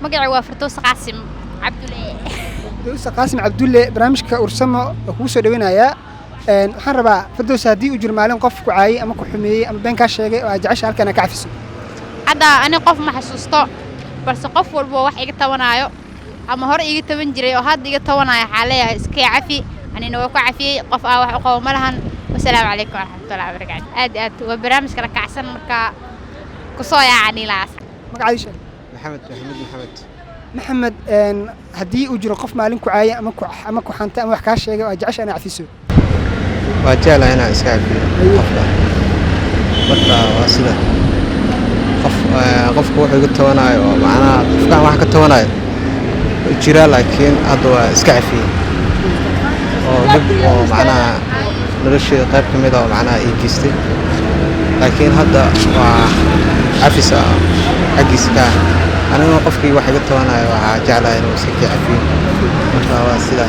مقعي وفرتوس قاسم عبد الله فردوس قاسم عبد الله برنامجك ورسمه هو سو دوينايا waxaan rabaa Firdaws hadii uu jiro maalin qof ku caayay ama ku xumeeyay ama been ka sheegay oo jecesha halkan ka cafiso hadda ani qof ma xasuusto balse qof walba wax iga tabanaayo ama hore iga taban jiray oo hadda iga tabanaayo xaalaya iska cafi anina waa ku cafiyay qof wax u qabo malahan wassalaamu alaykum warahmatullahi wabarakatuh aad waa barnaamijka la kacsan marka ku soo yaacani laas magaciisa محمد هدي أجر قف مالين كعاية أما كحنت أما وحكاش شيء وجعش أنا عفيسه. وجعله أنا إسكافي. مرة واسدة. قف كوح قلت وانا ومعنا كان واحد قلت وانا جرا لكن هذا إسكافي. ومعنا نرشي قرب كمية ومعنا إيجستي. لكن هذا عفيسة أجيسكا. أنا ما قفكي واحد قلت وانا وجعله إنه إسكافي. مرة واسدة.